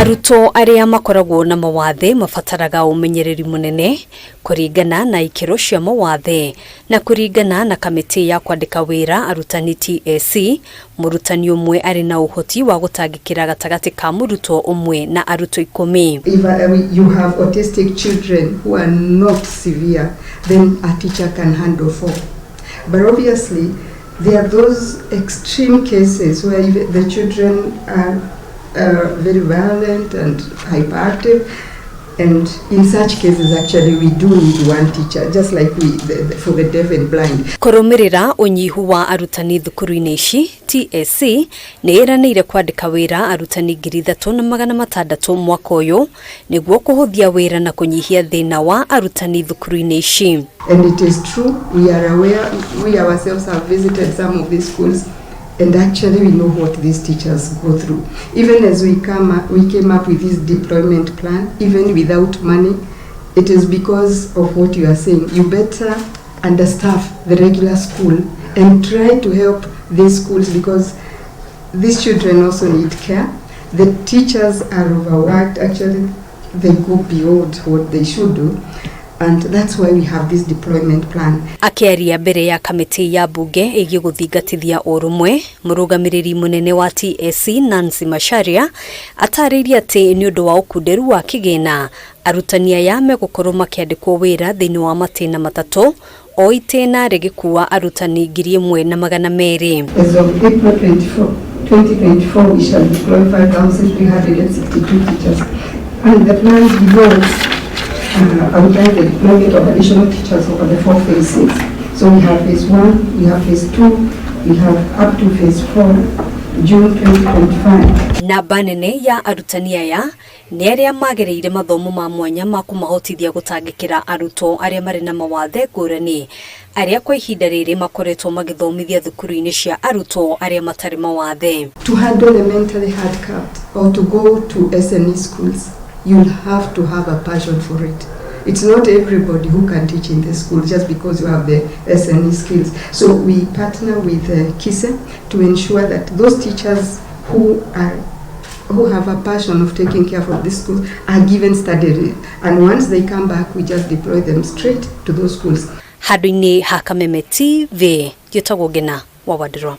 Arutwo aria makoragwo na mawathe mabataraga umenyereri munene kuringana na ikiro cia mawathe na kuringana na kamiti ya kwandika wira arutani TSC. Murutani umwe ari na uhoti wa gutangikira gatagati ka murutwo umwe na arutwo 10. If you have autistic children who are not severe, then a teacher can handle 4. But obviously there are those extreme cases where the children are very violent and hyperactive, and in such cases actually we do need one teacher, just like for the deaf and blind. KURUMIRIRA unyihu wa arutani thukuru-ini ici TSC ni IRANIIRE kwandika wira arutani 3,600 mwaka uyu niguo kuhuthia wira na kunyihia thina wa arutani thukuru-ini ici. And it is true, we are aware, we ourselves have visited some of these schools, and actually we know what these teachers go through. Even as we came up with this deployment plan, even without money, it is because of what you are saying. You better understaff the regular school and try to help these schools, because these children also need care. The teachers are overworked, actually they go beyond what they should do. And that's why we have this deployment plan. AKIARIA mbere ya kamiti ya mbunge igi guthingatithia URUMWE, MURUGAMIRIRI munene wa TSC MACHARIA atariirie ati ni undu wa UKUNDERU wa KIGINA arutani aya megukorwo makiandikwo wira thiini wa MATIINA matatu o itena rigikuwa arutani 1,200. As of April 2024 we shall deploy 5,362 teachers, and the plan below outline the deployment of additional teachers over the 4 phases. So we have phase 1, we have phase 2, we have up to phase 4, June 2025. Namba nene ya arutani aya ni aria magereire mathomo ma mwanya ma kumahotithia gutangikira arutwo aria mari na mawathe ngurani aria kwa ihinda riri makoretwo magithomithia thukuru-ini cia arutwo aria matari mawathe. To handle the mentally handicapped or to go to SNE schools, you'll have to have a passion for it. It's not everybody who can teach in the school just because you have the SNE skills. So we partner with KISE to ensure that those teachers who have a passion of taking care of this school are given study, and once they come back we just deploy them straight to those schools. Handũ-inĩ ha KAMITII TV, njĩtagwo Ngina wa Wadĩrwa.